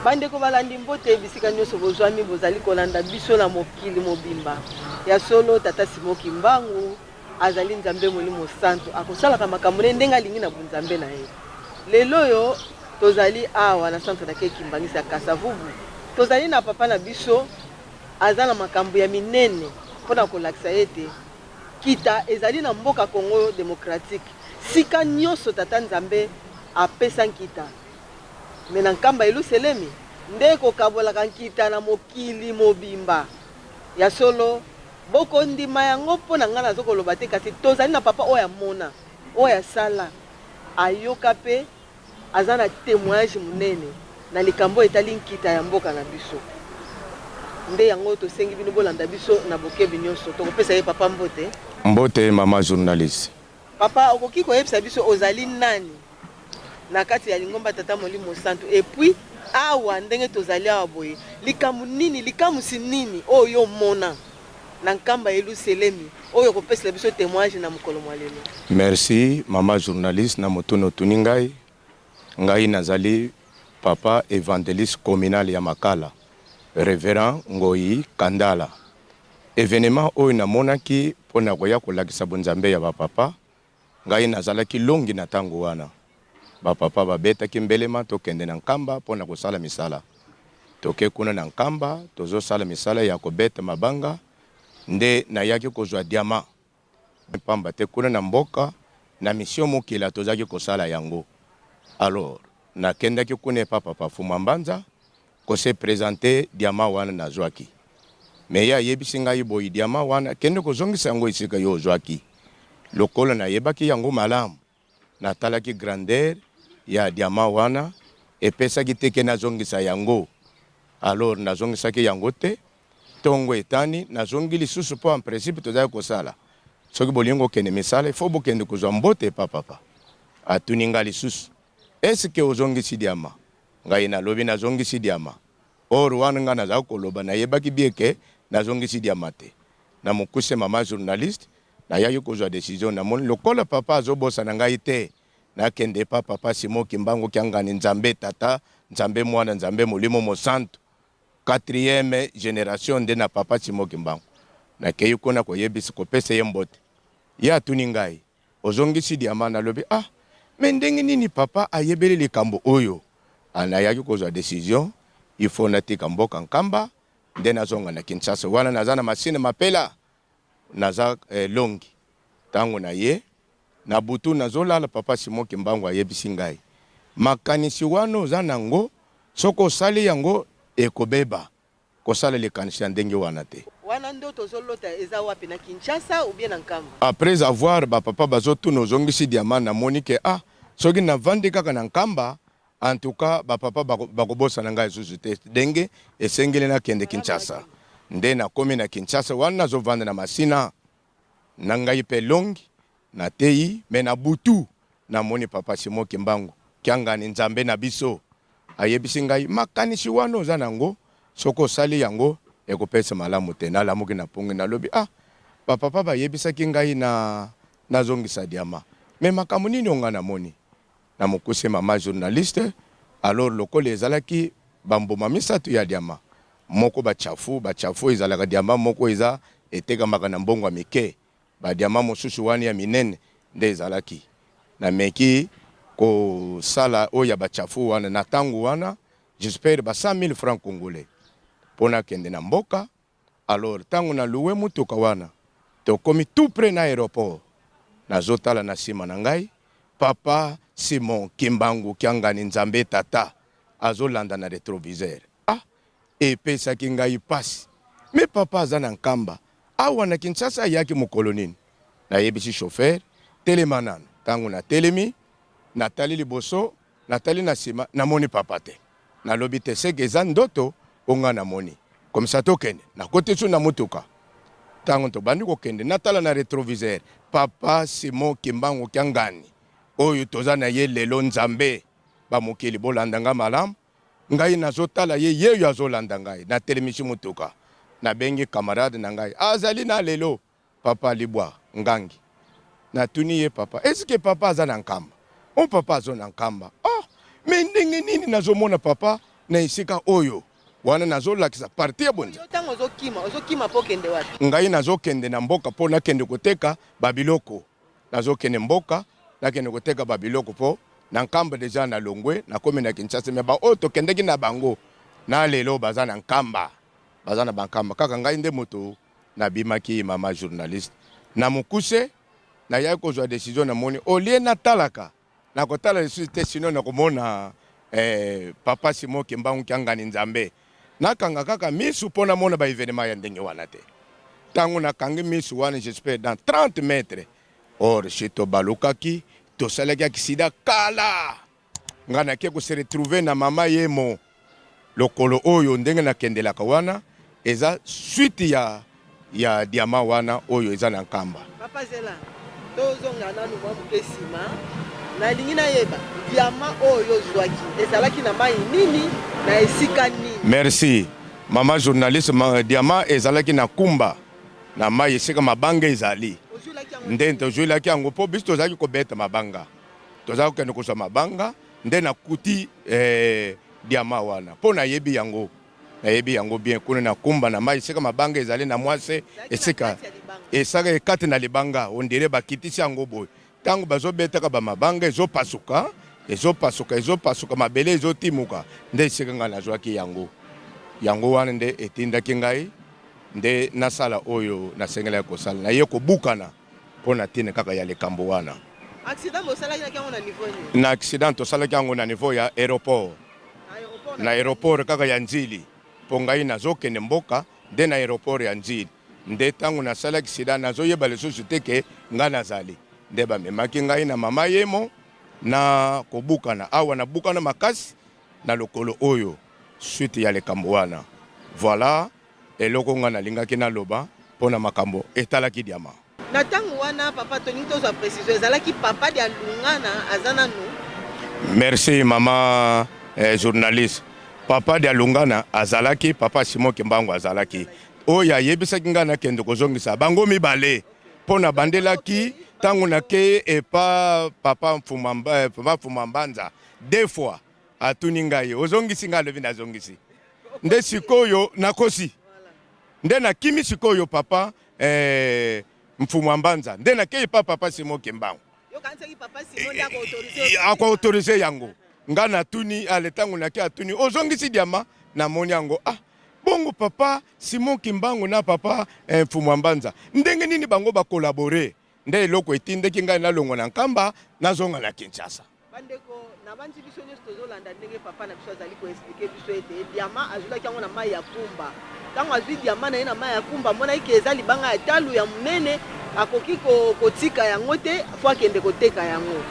Bande ko balandi mbote bisika nyoso bozwami bozali kolanda biso na mokili mobimba. Ya solo tata Simoki Mbangu azali nzambe molimo santo akosalaka makambo ndenga lingi na bunzambe na ye. Lelo yo tozali awa na centre na Kimbangisa Kasavubu. Tozali na papa na biso azala makambo ya minene pona kolakisa ete kita ezali na mboka Congo démocratique. Sika nyoso tata nzambe apesa nkita. Mena nkamba Yerusalemi ndeko kabola nkita na mokili mobimba. Ya solo boko ndima yango pona ngana zokoloba te kasi tozali na papa oya mona oya sala ayoka pe azana témoignage munene na likambo etali nkita ya mboka na biso. Nde yango to sengi bino bolanda biso na bokebi nyonso tokopesa ye papa mbote. Mbote mama journaliste. Papa okoki koyebisa biso ozali nani na kati ya lingomba tata molimo santo et puis awa ndenge tozali awa boye likamu nini likamusi nini oyo mona na nkamba Yerusalemi oyo kopesa biso témoignage na mukolo mwa lelo. Merci mama journaliste na motono tuningai ngai nazali papa évangéliste communal ya Makala révérend Ngoyi Kandala. Événement oyo namonaki pona koya kolakisa bonzambe ya papa ngai nazalaki longi na tango wana. Papa babetaki mbelema tokende na nkamba pona kosala misala. Toke kuna na nkamba tozo sala misala ya kobeta mabanga nde na yaki kozwa diama. Pamba te kuna na mboka na mission mokila tozaki kosala yango. Alors nakendaki kuna papa Fuma Mbanza ko se présenter diama wana na zwaki. Me ya yebisi ngai boyi diama wana kende kozongisa yango isika yo zwaki. Lokolo na yebaki yango malamu. Natalaki grandeur ya diama wana epesaki teke nazongisa yango. Alors nazongisaki yango te tongo etani nazongi lisusu po en principe tozali kosala. Soki bolingo kende misala ifo bokende kozwa mbote papa. Atuninga lisusu. Eske ozongisi diama? Ngai nalobi nazongisi diama. Or wana nga nazali koloba na yebaki bieke nazongisi diama te. Na mokuse mama journaliste na yaki kozwa décision na moni lokola papa azobosa na ngai te na kende papa Simoki Mbangu kiangani nzambe tata nzambe mwana nzambe molimo mosanto 4e génération de na papa Simoki Mbangu na keyi kona ko yebisi ko pese yembote ya tuni ngai ozongisi diama na lobi me ndenge nini papa ayebeli likambo oyo ana yaki kozwa décision il faut natika mboka nkamba nde nazonga na Kinshasa wana nazana masine mapela naza longi tango na ye na butu nazolala papa Simoki Mbangu ayebisi ngai makanisi wano zanango soko sali yango ekobeba kosala likanisi ndenge wana te wana ndo tozolota eza wapi na Kinshasa ou bien na nkamba. Après avoir papa bazotu nozongisi diama na monike soki na vandi kaka na nkamba en tout cas papa bakobosa na ngai zuzu te denge esengeli na kende Kinshasa. Nde na komi na Kinshasa wana nazovanda na masina na ngai pe longi na teyi me na butu na moni papa Simoki Mbangu kiangani nzambe na biso ayebisi ngai makanisi wana oza nango soko sali yango ekopesa malamu te na lamuki na pongi na lobi papa bayebisaki ngai na nazongisa diama me makambo nini onga na moni na mokuse mama journaliste. Alors lokole ezalaki bamboma misato ya diama moko bachafu ezalaka diama moko eza etekamaka na mbongo mike ba diama mosusu wani ya minene nde ezalaki na meki ko sala oya bachafu wana na tangu wana j'espère ba 100,000 francs congolais pona kende na mboka. Alors tangu na luwe mutuka wana to komi tout près na aéroport nazotala na sima na ngai papa Simoki Mbangu kiangani nzambe tata azolanda na rétroviseur epesaki ngai pasi me papa aza na nkamba awa na Kinshasa yaki mokolo nini na yebisi chauffeur telemanana tangu na telemi natali liboso natali na sima namoni papa te nalobi te seke eza ndoto onga namoni comme ça tokende na kote su na mutuka tango tobandi kokende natala na rétroviseur papa Simoki Mbangu kiangani oyo toza na ye lelo nzambe bamokeli bolanda nga malamu ngai nazotala ye yeyo azolanda ngai na telemisi mutuka na bengi camarade na ngai azali na lelo papa Libwa Ngangi na tuni ye papa est-ce papa aza na nkamba papa azo na nkamba me ndenge nini nazomona papa na isika oyo wana nazolakisa parti ya bonza. Yotango ozokima po kende wapi? Ngai nazokende na mboka po nakende koteka babiloko. Nazokende mboka nakende koteka babiloko po na nkamba deja na Longwe na komi na Kinshasa me ba oto kendeki na bango na lelo baza na nkamba. Baza na bankamba kaka ngai nde moto na bimaki mama journaliste. Na mukuse na yai kozwa decision na moni olie na talaka na kotala lesute sino na komona papa Simon Kimbangu kyangani nzambe nakanga kaka misu pona mona ba evenement ya ndenge wana te tango nakangi misu wana j'espère dans 30 mètres or chito balukaki to salaki akisida kala ngana ke ko se retrouver na mama yemo lokolo oyo ndenge nakendelaka wana eza suite ya diamant wana oyo eza na nkamba. Papa Zela tozonga nanu mwa mukesima na lingi na yeba diamant oyo zwaki ezalaki na mai nini na esika nini. Merci mama journaliste diamant ezalaki na kumba na mai esika mabanga ezali nde tozwilaki yango po biso tozalaki kobeta mabanga tozalaki kokende kozwa mabanga nde nakuti diamant wana po nayebi yango bien kuna na kumba na mai esika mabanga ezali na mwase esika esaka ekate na libanga ondire bakitisi yango boye tango bazobetaka bamabanga ezopasuka mabele ezotimuka nde esika ngai nazwaki yango wana nde etindaki ngai nde nasala oyo nasengelaki kosala naye kobukana mpo na tine kaka ya likambo wana. Na accident tosalaki yango na niveau ya aéroport na aéroport kaka ya Njili mpo ngai nazokende mboka nde na aéroport ya Njili nde tango nasalaki accident nazoyeba lisusu te ke ngai nazali nde bamemaki ngai na mama yemo na kobukana awa nabukana makasi na lokolo oyo suite ya likambo wana. Voilà eloko nga nalingaki naloba mpona makambo etalaki diamant. Na tango wana papa toningi tozwa précision ezalaki papa dia Lungana azana nu. Merci mama journaliste. Papa dia Lungana azalaki papa Simon Kimbangu azalaki oyo ayebisaki nga nakende kozongisa bango mibale mpona bandelaki tango nake epa papa Mfumambanza deux fois atuni ngai ozongisi nga levi nazongisi nde sikoyo nakosi nde nakimi sikoyo papa Mfumambanza nde nake epa papa Simon Kimbangu ako autorize yango nga natuni ale tango nake atuni ozongisi diamant na moni yango bongo papa Simon Kimbangu na papa Mfumambanza ndenge nini bango ba collaborer nde eloko etindeki ngai nalongo na nkamba nazonga na Kinshasa. Bandeko na banzi biso nyonso tozolanda ndenge papa na biso azali ko expliquer biso ete diamant azulaki yango na mai ya kumba tango azwi diamant na ye na mai ya kumba mona ike eza libanga ya talu ya munene akoki kotika yango te fo akende koteka yango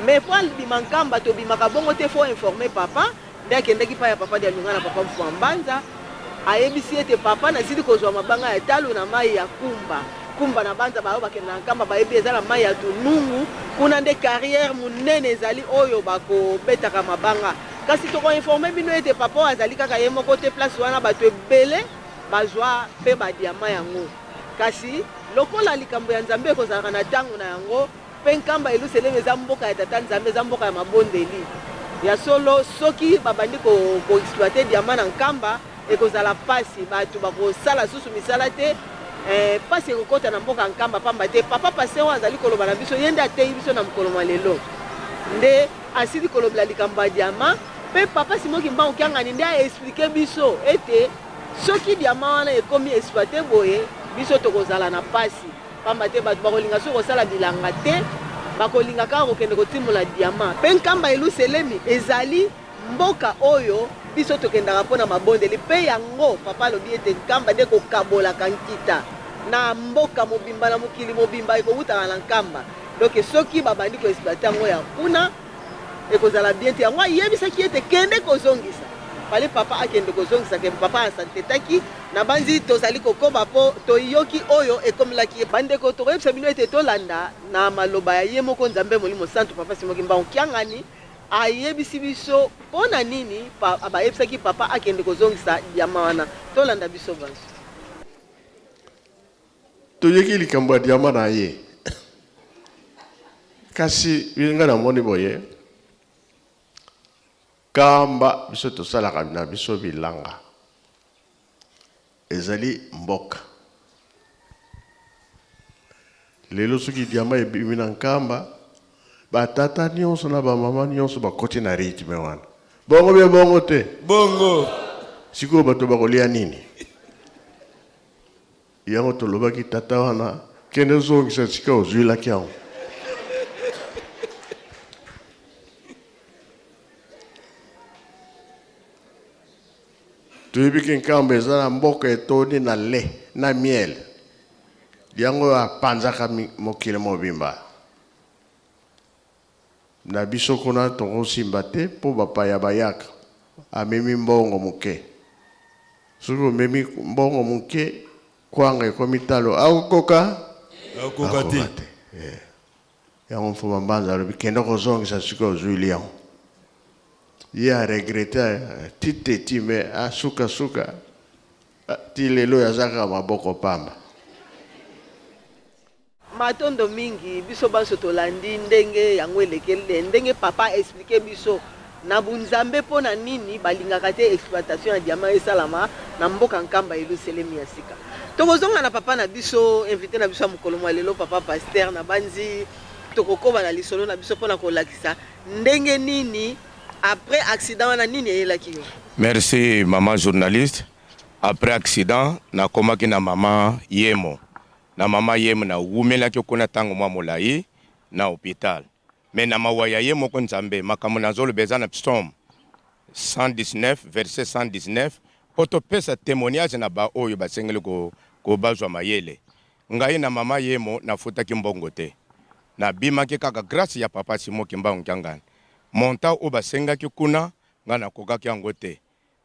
mais po alibima nkamba tobimaka bongo te fo informer papa nde akendeki pa ya papa dia Lungana papa Mfumambanza ayebisi ete papa nazili kozwa mabanga ya talu na mai ya kumba na banza bayo bakende na nkamba bayebi eza na mai ya tunungu kuna nde carrière munene ezali oyo bakobetaka mabanga kasi tokoinforme bino ete papa oyo azali kaka ye moko te place wana bato ebele bazwa mpe badiama yango kasi lokola likambo ya nzambe ekozalaka na ntango na yango mpe nkamba Yelusalemu eza mboka ya tata nzambe eza mboka ya mabondeli ya solo soki babandi koexploite diama na nkamba ekozala pasi bato bakosala susu misala te pasi ekokota na mboka nkamba pamba te papa pase oyo azali koloba na biso ye nde ateyi biso na mokolo mwa lelo nde asili kolobela likambo ya diamant mpe papa Simon Kimbangu Kyangani nde aexplike biso ete soki diamant wana ekomi exploite boye biso tokozala na pasi pamba te bato bakolinga soki kosala bilanga te bakolinga kaka kokende kotimola diamant mpe nkamba Yelusalemu ezali mboka oyo biso tokendaka mpona mabondeli mpe yango papa alobi ete nkamba nde kokabolaka nkita na mboka mobimba na mokili mobimba ekowutaka na nkamba donc soki babandi koexploite yango ya kuna ekozala bien te yango ayebisaki ete kende kozongisa pale papa akende kozongisa ke papa asantetaki na banzi tozali kokoba mpo toyoki oyo ekomelaki bandeko tokoyebisa bino ete tolanda na maloba ya ye moko nzambe molimo santu papa Simon Kimbangu Kyangani ayebisi biso mpona nini bayebisaki papa akende kozongisa diamant wana tolanda biso banso toyoki likambo ya diamant na ye kasi nga namoni boye Kamba biso tosalaka na biso bilanga ezali mboka. Lelo soki diama ebimi na nkamba batata nyonso na bamama nyonso bakoti na rythme wana. Bongo bia bongo te. Bongo. Sikoyo bato bakolia nini? Yango tolobaki tata wana kende zongisa sika ozwilaki yango. Toyebiki nkamba eza na mboka etoni na lait na miel. Yango apanzaka mokili mobimba. Na biso kuna tokosimba te mpo bapaya bayaka amemi mbongo moke. Soki omemi mbongo moke kwanga ekomi talo akokoka te. Yango mfo bambanza alobi kende kozongisa sikoyo ozwili yango. Ye a regrete titeti me suka ti lelo yazaka maboko pamba. Matondo mingi biso banso tolandi ndenge yango elekele ndenge papa expliquer biso na bunzambe pona nini balingaka te exploitation ya diamant esalama na mboka nkamba eluselemi ya sika. Tokozonga na papa na biso invité na biso ya mokolo mwa lelo papa pasteur na banzi tokokoba na lisolo na biso pona kolakisa ndenge nini après accident wana nini eyelaki yo. Merci maman journaliste. Après accident nakomaki na mama Yemo. Na mama Yemo na wumelaki kuna tango mwa molai na hôpital. Mais na mawaya Yemo ko nzambe makambo nazolo bezana psalm 119 verset 119 poto pesa témoignage na ba oyo basengeli ko bazwa mayele. Ngai na mama Yemo nafutaki mbongo te. Na bimaki kaka grâce ya papa Simo Kimbangu Kyangani. Monta o basengaki kuna ngana kokaki yango te.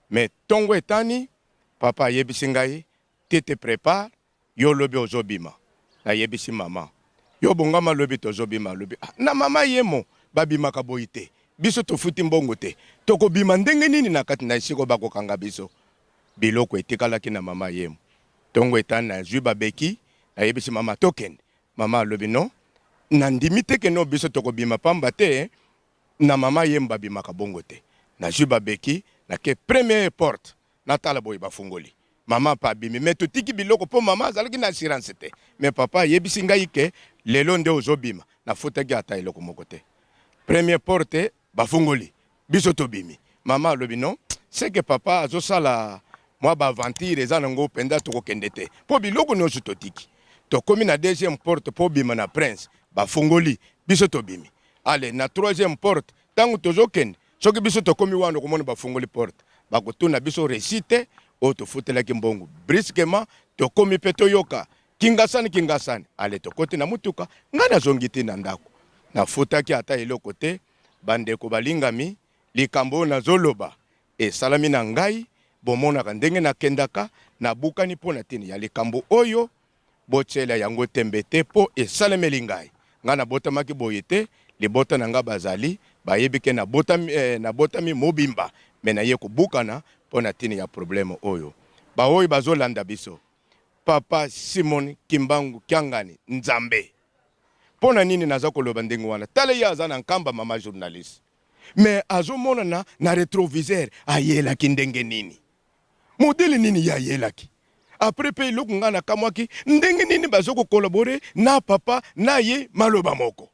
Mais tongo etani papa yebisi ngai te prépare yo lobi ozobima. Na yebisi mama. Yo bongama lobi tozobima lobi. Na mama Yemo babima kaboite. Biso tofuti mbongo te. Toko bima ndenge nini na kati na isiko bako kanga biso. Biloko etikalaki na mama Yemo. Tongo etani na zwi babeki na yebisi mama token. Mama lobi no. Na ndimite ke no biso toko bima pamba te. Na mama Yemo babima kabongo te. Na zwi babeki na ke première porte na tala boy bafungoli. Mama pa bimi meto tiki biloko po mama azalaki na assurance te. Mais papa yebisi ngai ke lelo nde ozobima na futaki ata eloko moko te. Première porte bafungoli biso to bimi. Mama lobi non, c'est que papa azosala moi ba aventure eza nango penda to kende te. Po biloko no tiki. To komi na deuxième porte po bima na prince bafungoli biso to bimi. Allez na troisième porte tango tozokende soki biso to komi wana komona bafungoli porte. Bakutuna biso récite o to futelaki mbongo brusquement to komi peto yoka kingasani ale to kote na mutuka ngana zongiti na ndako na futaki ata eloko te bandeko balingami likambo na zoloba e salami na ngai bomona ndenge na kendaka na bukani pona tini ya likambo oyo botsela yango tembete po e salemeli ngai ngana botamaki boyete libota na nga bazali bayebike na botami mobimba mena ye kubukana pona tini ya problème oyo ba oyo bazolanda biso papa Simon Kimbangu Kyangani nzambe pona nini naza koloba ndenge wana tale ya azana nkamba mama journaliste mais azomona na rétroviseur ayelaki ndenge nini modele nini ya yelaki après pe iloko ngana kamwaki ndenge nini bazoko collaborer na papa na ye maloba moko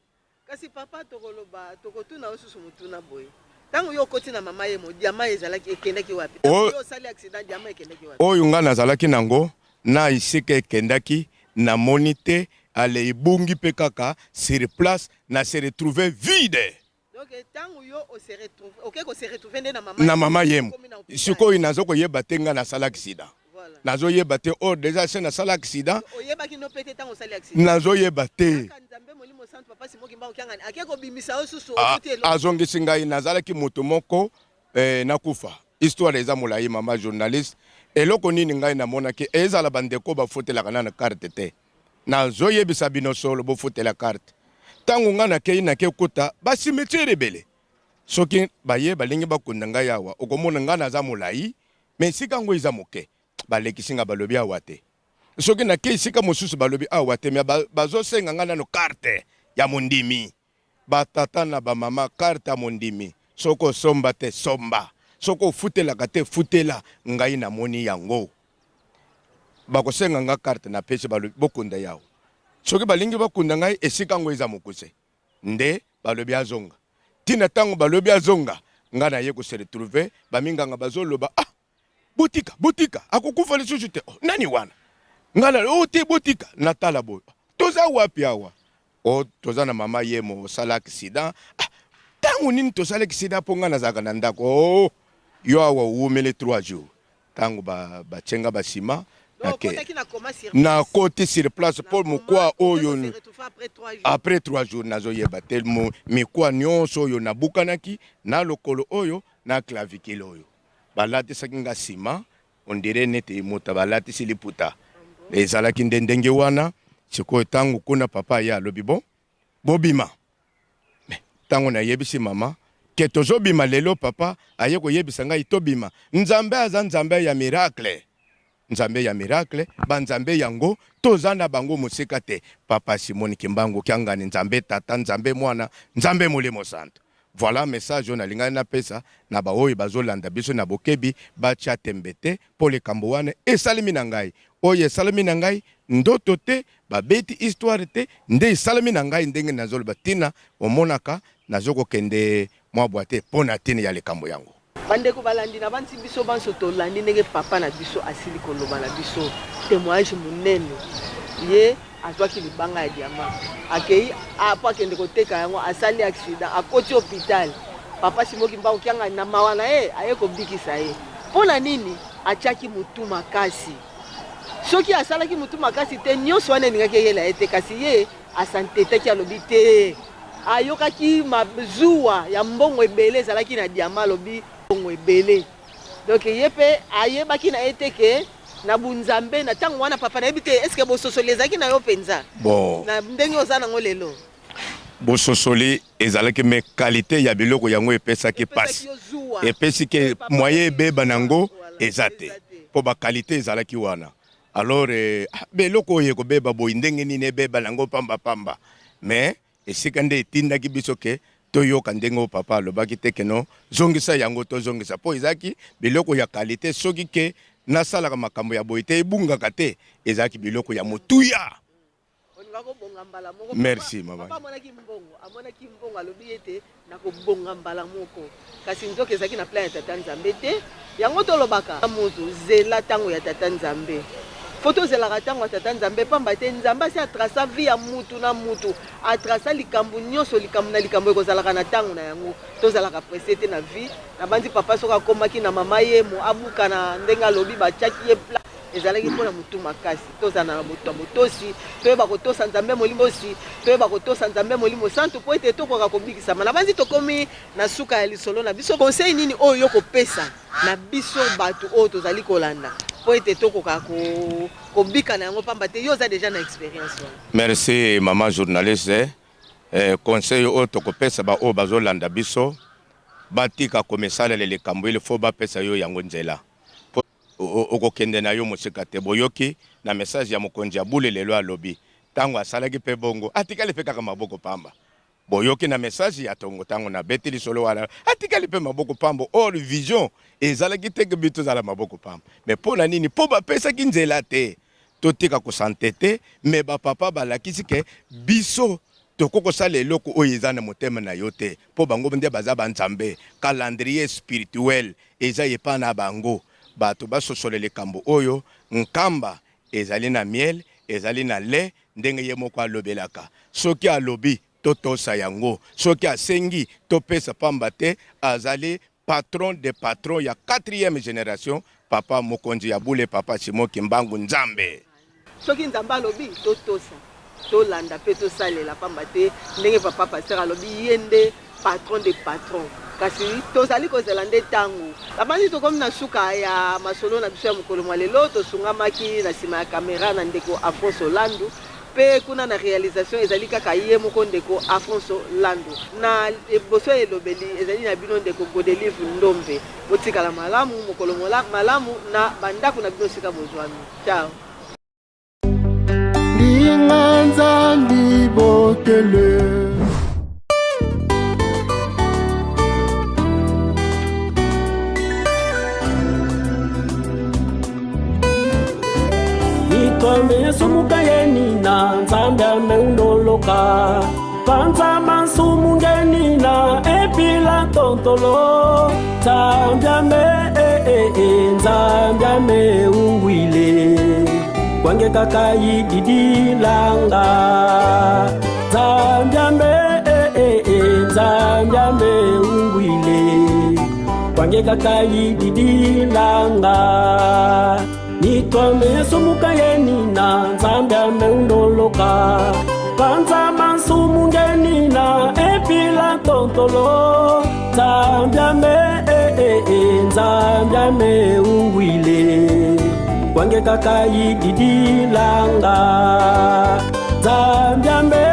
kasi papa tokoloba tokotuna osusu mutuna boy. Tango yo koti na mama Yemo diamant ezalaki ekendaki wapi? Yo sali accident diamant ekendaki wapi? Oyo nga nazalaki nango na isike ekendaki na monite ale ibungi pe kaka sur place na se retrouver vide. Donc tango yo o se retrouver ko se retrouver na mama Yemo. Sikoyo nazoko yeba te nga na sala accident. Voilà. Nazo yeba te déjà c'est na sala accident. Oyeba ki no pete tango sali accident. Nazo yeba te. Papa Simo Kimbangu Kyangani akeko bimisa osusu azongisi ngai nazalaki moto moko nakufa histoire eza molai mama journaliste eloko nini ngai namonaki ezala bandeko bafotelaka na carte te nazoyebisa bino solo bofotela carte tango nga nakei nake kuta basimetiere ebele soki baye balingi bakunda ngai awa okomona nga naza molai mais sika ngo eza moke balekisi nga balobi awa te soki nakei sika mosusu balobi awa te mais bazosenga nga nano carte ya mondimi batata na bamama carte ya mondimi soko somba te somba soko futela kate futela ngai na moni yango bakosenga nga carte na pesi balobi bokunda yawo soki balingi bakunda ngai esika ngo eza mokuse nde balobi azonga tina tango balobi azonga nga na ye ko se retrouver baminganga bazoloba botika akokufa lisusu te nani wana nga na te botika natala boyo toza wapi awa toza na mama yemo sala accident tango nini tosala accident po nga nazaka na ndako yo awa umele 3 jours tango bachenga basima na côté sur place pour mukwa oyo après 3 jours nazo yeba tellement mikwa nyonso oyo nabukanaki na lokolo oyo na clavicule oyo balati sakinga sima on dirait nete mota balati siliputa ezalaki ndenge wana siko tango kuna papa ya lobi bobima tango na yebisi mama ke tozobima lelo papa aye ko yebisa ngai tobima nzambe aza nzambe ya miracle banzambe yango tozana bango musika te papa Simon Kimbangu kyangani nzambe tata nzambe mwana nzambe molimo santo. Voilà message on alinga na pesa na ba oyo bazolanda biso na bokebi ba tembete pour le kamboane e salimi na ngai oye salimi na ngai ndoto te ba beti histoire te nde salimi na ngai ndenge nazolo batina omonaka nazoko kende mwa boite pona tine ya le kambo yango bande ko balandi na banti biso banso to landi ndenge papa na biso asili koloba na biso témoignage munene ye azwaki libanga ya diamant akei apa kende koteka yango asali accident akoti hôpital papa Simon Kimbangu kyanga na mawana aye ko bikisa ye pona nini achaki mutu makasi soki asalaki mutu makasi te nyonso wana ningaki yela ete kasi ye asantetaki alobi te ayokaki mazuwa ya mbongo ebele ezalaki na diamant lobi mbongo ebele donc ye pe ayebaki na ete ke na bunzambe na tango wana papa na yebi te est-ce que bososoli ezalaki na yo penza bon na ndenge oza nango lelo bososoli ezalaki me qualité ya biloko yango epesaki pasi epesi ke moyen ebeba nango eza te po ba qualité ezalaki wana alors biloko oyo ekobeba boyi ndenge nini ebeba nango pamba mais esika nde etindaki biso ke toyoka ndenge o papa alobaki te keno zongisa yango tozongisa po ezalaki biloko ya qualité soki ke nasalaka makambo ya boyi te ebungaka te ezalaki biloko ya motuya. Merci mama. Papa amonaki mbongo alobi ete nakobonga mbala moko kasi nzoka ezalaki na plan ya tata Nzambe te yango tolobaka moto zela tango ya tata Nzambe foto zelaka tango ya tata Nzambe pamba te Nzambe asi atrasa vie ya mutu na mutu atrasa likambo nyonso likambo na likambo ekozalaka na tango na yango tozalaka presse te na vie na bandi papa soki akomaki na mama ye mo abuka na ndenge alobi batiaki ye pla ezalaki mpona mutu makasi tozana na moto motosi toyeba kotosa Nzambe molimo osi toyeba kotosa Nzambe molimo santo po ete tokoka kobikisama na bandi tokomi na suka ya lisolo na biso conseil nini oyo yo kopesa na biso bato oyo tozali kolanda po ete tokoka kobika na yango pamba te yo oza deja na expérience. Merci mama journaliste conseil oyo tokopesa ba oyo bazolanda biso batika komesalela likambo ile fo bapesa yo yango nzela okokende na yo mosika te boyoki na message ya mokonzi ya bule lelo alobi tango asalaki pe bongo atikali pe kaka maboko pamba boyoki na message ya tongo tango na beteli solo wala atikali pe maboko pamba or vision ezalaki te bito zala maboko pamba mais pona nini po bapesa ki nzela te totika ko santete mais ba papa balakisi ke biso tokoko sala eloko oyo eza na motema na yo te po bango nde baza banzambe calendrier spirituel eza yepa na bango bato basosole likambo oyo nkamba ezali na miel ezali na lait ndenge ye moko alobelaka soki alobi totosa yango soki asengi topesa pamba te azali patron de patron ya 4e génération papa mokonzi ya bule papa Simon Kimbangu Nzambe soki Nzambe alobi totosa tolanda pe tosalela pamba te ndenge papa pasteur alobi yende patron de patron kasi tozali kozela nde tango abandi tokomi na suka ya masolo na biso ya mokolo mwa lelo tosungamaki na nsima ya kamera na ndeko Alphonse Olandu pe kuna na réalisation ezali kaka ye moko ndeko Alphonse Olandu na boso elobeli ezali na bino ndeko Godelive Ndombe botikala malamu mokolo malamu na bandako na bino sika bozwami ciao Linganza libotele nitwame sumuka yenina nzambe ameundoloka panza mansumu ngenina epila tontolo nzambe ameungwile kwange kakayididilanga nzambe ameungwile kwange kakayididilanga nitwame sumuka yenina nzambe ameundoloka panza mansumu ngenina epila tontolo nzambe ameungwile kwange kakayididilanga nzambe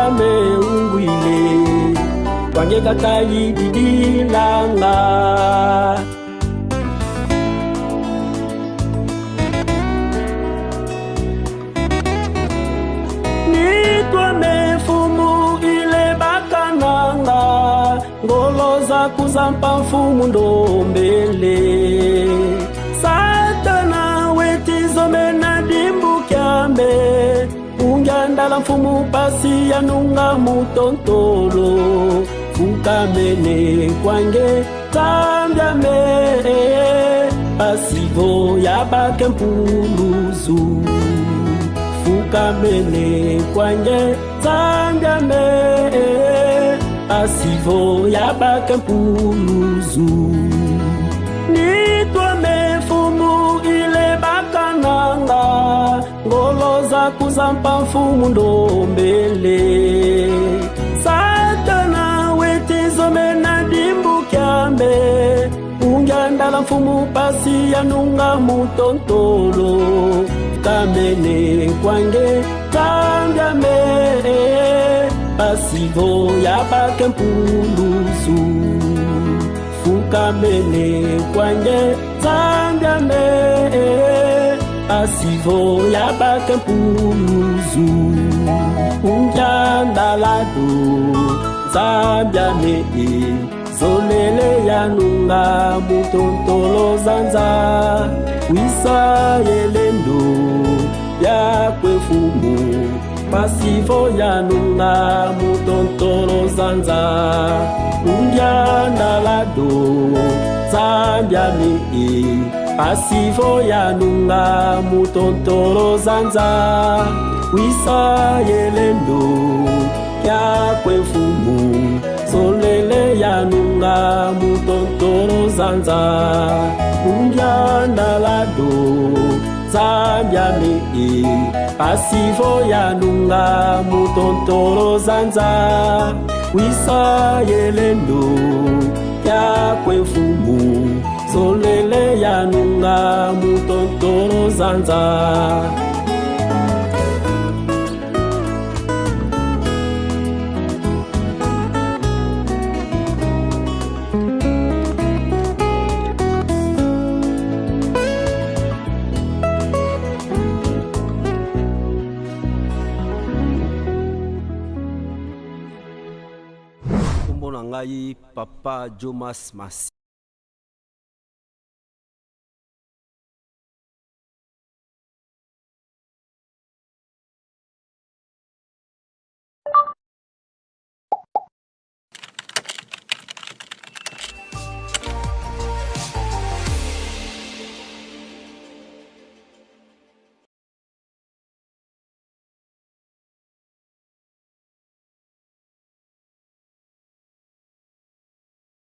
ameungwile kwange kakayididilanga nitwame fumu ile bakananga ngoloza kuzampa mfumu ndombele satana wetizomena dimbu kyambe ungyandala mfumu pasi yanunga mutontolo fukamene kwange tambyame pasivo yabake mpuluzu fukamene kwange tambyame asivo yabake mpuluzu nitwame fumu ile bakananga ngoloza kuzampa mfumu ndombele satana wetizomena dimbu kyambe ungyandala mfumu pasi yanunga mutontolo fukamene kwange tambyame pasivo yabake mpuluzu fukamene kwange tambyame pasivo yabake mpuluzu ungyandalado zambyame zolele yanunga mutontolo zanza wisa yelendo yakwe fumu pasivo yanunga mutontolo zanza ungyandalado zambyame pasivo yanunga mutontolo zanza wisa yelendo yakwe fumu zolele yanunga mutontolo zanza ungyandalado zambyame pasivo yanunga mutontolo zanza wisa yelendo yakwe fumu zolele yanunga mutontolo zanza Ngai Papa Jomas Masi.